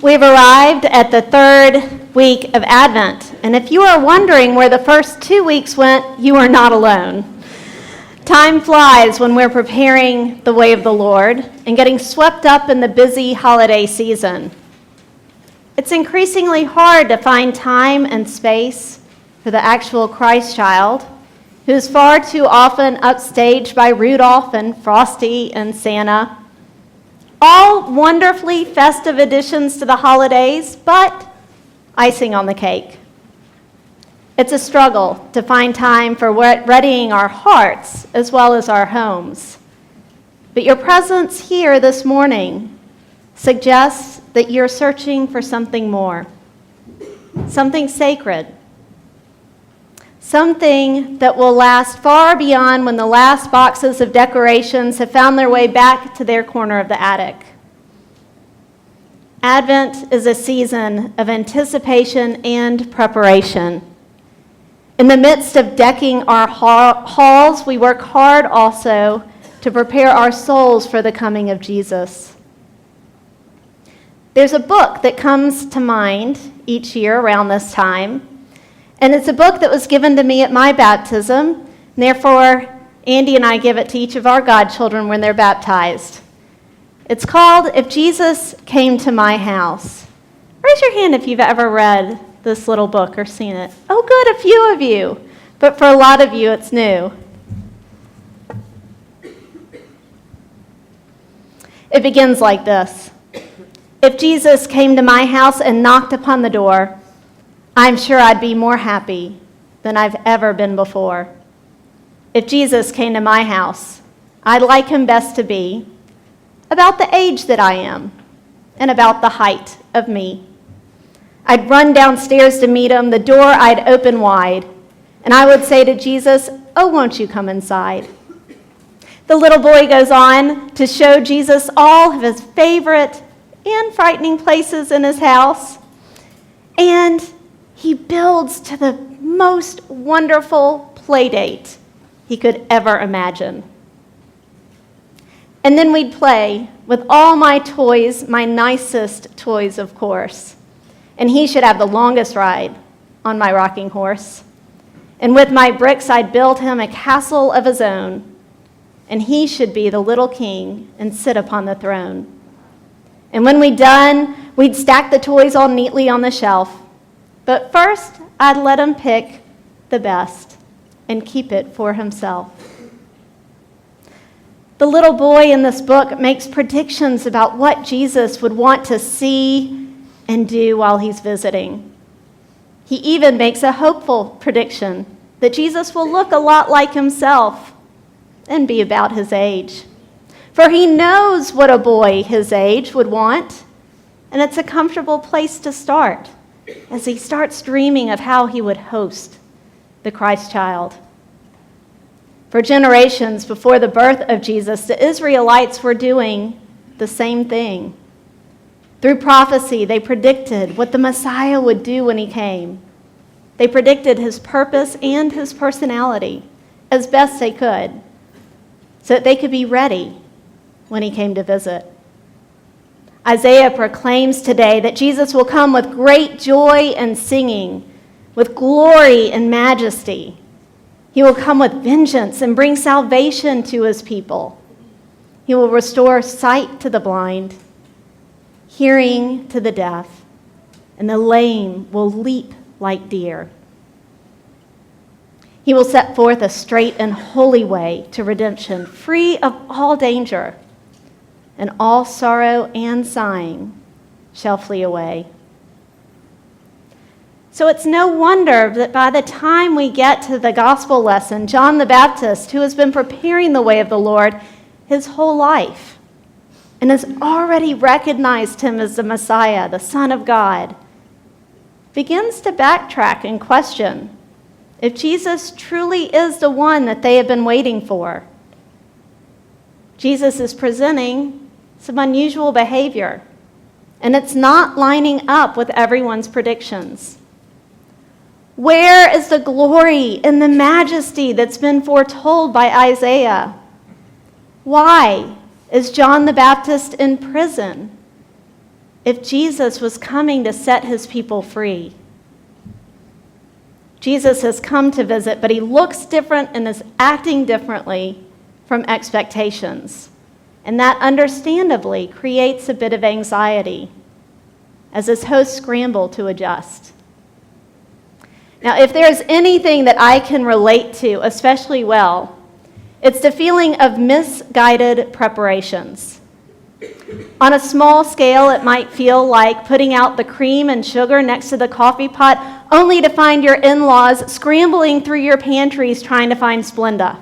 We've arrived at the third week of Advent, and if you are wondering where the first 2 weeks went, you are not alone. Time flies when we're preparing the way of the Lord and getting swept up in the busy holiday season. It's increasingly hard to find time and space for the actual Christ child, who's far too often upstaged by Rudolph and Frosty and Santa. All wonderfully festive additions to the holidays, but icing on the cake. It's a struggle to find time for readying our hearts as well as our homes. But your presence here this morning suggests that you're searching for something more, something sacred, something that will last far beyond when the last boxes of decorations have found their way back to their corner of the attic. Advent is a season of anticipation and preparation. In the midst of decking our halls, we work hard also to prepare our souls for the coming of Jesus. There's a book that comes to mind each year around this time, and it's a book that was given to me at my baptism, and therefore Andy and I give it to each of our godchildren when they're baptized. It's called If Jesus Came to My House. Raise your hand if you've ever read this little book or seen it. Oh, good, a few of you, but for a lot of you, it's new. It begins like this. If Jesus came to my house and knocked upon the door, I'm sure I'd be more happy than I've ever been before. If Jesus came to my house, I'd like him best to be about the age that I am and about the height of me. I'd run downstairs to meet him, the door I'd open wide, and I would say to Jesus, "Oh, won't you come inside?" The little boy goes on to show Jesus all of his favorite and frightening places in his house, and he builds to the most wonderful play date he could ever imagine. And then we'd play with all my toys, my nicest toys, of course. And he should have the longest ride on my rocking horse. And with my bricks, I'd build him a castle of his own. And he should be the little king and sit upon the throne. And when we'd done, we'd stack the toys all neatly on the shelf. But first, I'd let him pick the best and keep it for himself. The little boy in this book makes predictions about what Jesus would want to see and do while he's visiting. He even makes a hopeful prediction that Jesus will look a lot like himself and be about his age. For he knows what a boy his age would want, and it's a comfortable place to start as he starts dreaming of how he would host the Christ child. For generations before the birth of Jesus, the Israelites were doing the same thing. Through prophecy, they predicted what the Messiah would do when he came. They predicted his purpose and his personality as best they could so that they could be ready when he came to visit. Isaiah proclaims today that Jesus will come with great joy and singing, with glory and majesty. He will come with vengeance and bring salvation to his people. He will restore sight to the blind, hearing to the deaf, and the lame will leap like deer. He will set forth a straight and holy way to redemption, free of all danger, and all sorrow and sighing shall flee away. So it's no wonder that by the time we get to the gospel lesson, John the Baptist, who has been preparing the way of the Lord his whole life and has already recognized him as the Messiah, the Son of God, begins to backtrack and question if Jesus truly is the one that they have been waiting for. Jesus is presenting some unusual behavior, and it's not lining up with everyone's predictions. Where is the glory and the majesty that's been foretold by Isaiah? Why is John the Baptist in prison? if Jesus was coming to set his people free. Jesus has come to visit, but he looks different and is acting differently from expectations. And that understandably creates a bit of anxiety as his hosts scramble to adjust. Now, if there's anything that I can relate to especially well, it's the feeling of misguided preparations. On a small scale, it might feel like putting out the cream and sugar next to the coffee pot, only to find your in-laws scrambling through your pantries trying to find Splenda.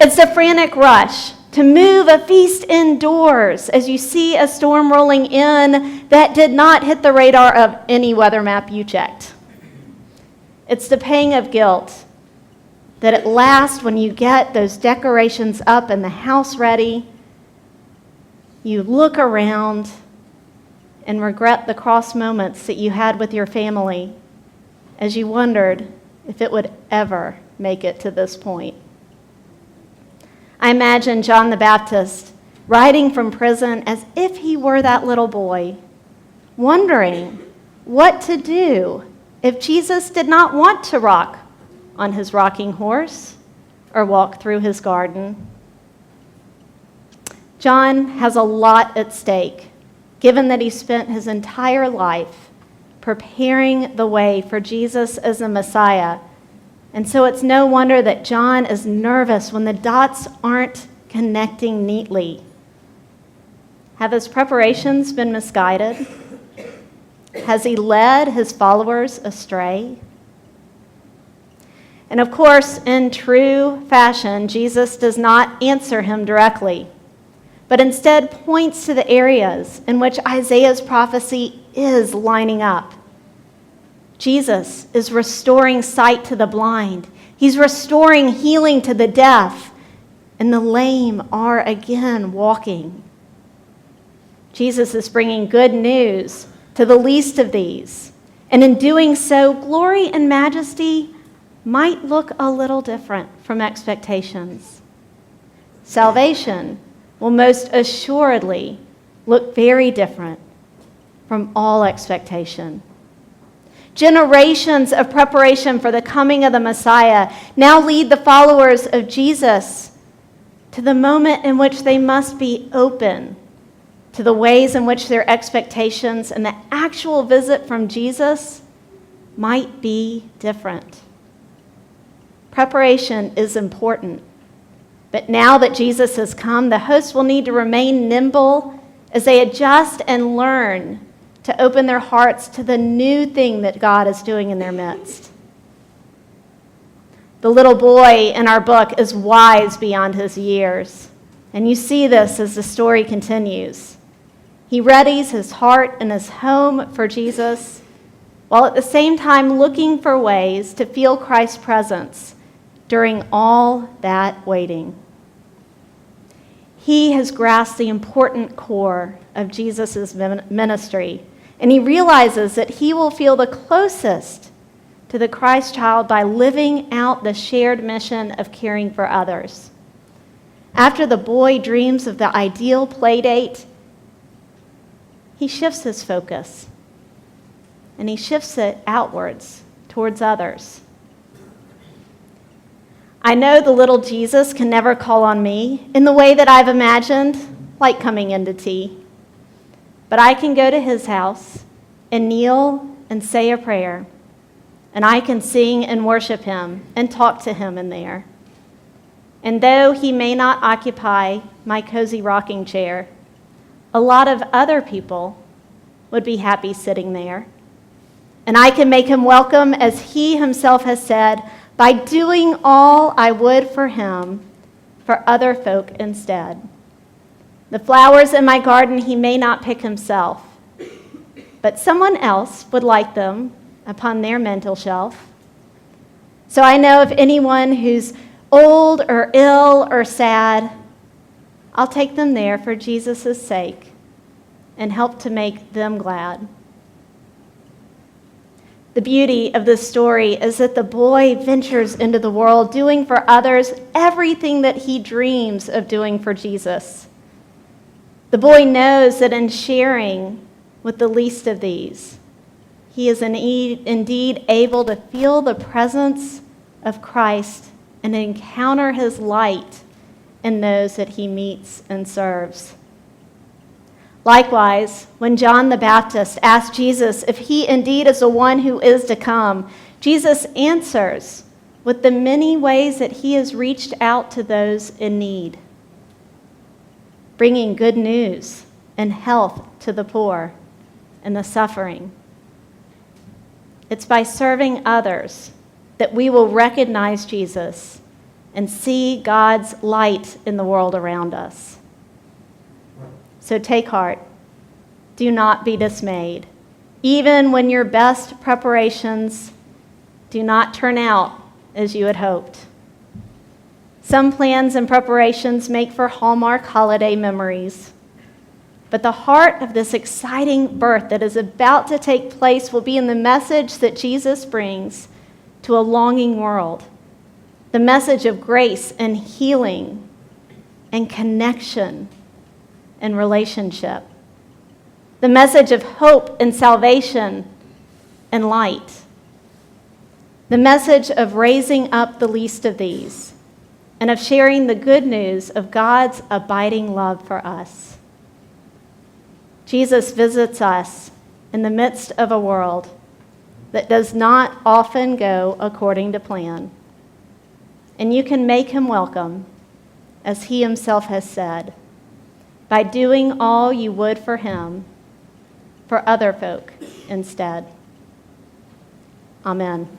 It's a frantic rush to move a feast indoors as you see a storm rolling in that did not hit the radar of any weather map you checked. It's the pang of guilt that at last, when you get those decorations up and the house ready, you look around and regret the cross moments that you had with your family as you wondered if it would ever make it to this point. I imagine John the Baptist riding from prison as if he were that little boy, wondering what to do if Jesus did not want to rock on his rocking horse or walk through his garden. John has a lot at stake, given that he spent his entire life preparing the way for Jesus as the Messiah. And so it's no wonder that John is nervous when the dots aren't connecting neatly. Have his preparations been misguided? Has he led his followers astray? And of course, in true fashion, Jesus does not answer him directly, but instead points to the areas in which Isaiah's prophecy is lining up. Jesus is restoring sight to the blind. He's restoring healing to the deaf, and the lame are again walking. Jesus is bringing good news to the least of these, and in doing so, glory and majesty might look a little different from expectations. Salvation will most assuredly look very different from all expectation. Generations of preparation for the coming of the Messiah now lead the followers of Jesus to the moment in which they must be open to the ways in which their expectations and the actual visit from Jesus might be different. Preparation is important, but now that Jesus has come, the hosts will need to remain nimble as they adjust and learn to open their hearts to the new thing that God is doing in their midst. The little boy in our book is wise beyond his years, and you see this as the story continues. He readies his heart and his home for Jesus, while at the same time looking for ways to feel Christ's presence during all that waiting. He has grasped the important core of Jesus' ministry, and he realizes that he will feel the closest to the Christ child by living out the shared mission of caring for others. After the boy dreams of the ideal play date, he shifts his focus, and he shifts it outwards towards others. I know the little Jesus can never call on me in the way that I've imagined, like coming into tea. But I can go to his house and kneel and say a prayer, and I can sing and worship him and talk to him in there. And though he may not occupy my cozy rocking chair, a lot of other people would be happy sitting there. And I can make him welcome, as he himself has said, by doing all I would for him, for other folk instead. The flowers in my garden he may not pick himself, but someone else would like them upon their mantel shelf. So I know if anyone who's old or ill or sad, I'll take them there for Jesus' sake and help to make them glad. The beauty of this story is that the boy ventures into the world doing for others everything that he dreams of doing for Jesus. The boy knows that in sharing with the least of these, he is indeed able to feel the presence of Christ and encounter his light in those that he meets and serves. Likewise, when John the Baptist asked Jesus if he indeed is the one who is to come, Jesus answers with the many ways that he has reached out to those in need, bringing good news and health to the poor and the suffering. It's by serving others that we will recognize Jesus and see God's light in the world around us. So take heart. Do not be dismayed. Even when your best preparations do not turn out as you had hoped. Some plans and preparations make for Hallmark holiday memories. But the heart of this exciting birth that is about to take place will be in the message that Jesus brings to a longing world. The message of grace and healing and connection and relationship. The message of hope and salvation and light. The message of raising up the least of these and of sharing the good news of God's abiding love for us. Jesus visits us in the midst of a world that does not often go according to plan. And you can make him welcome, as he himself has said, by doing all you would for him, for other folk instead. Amen.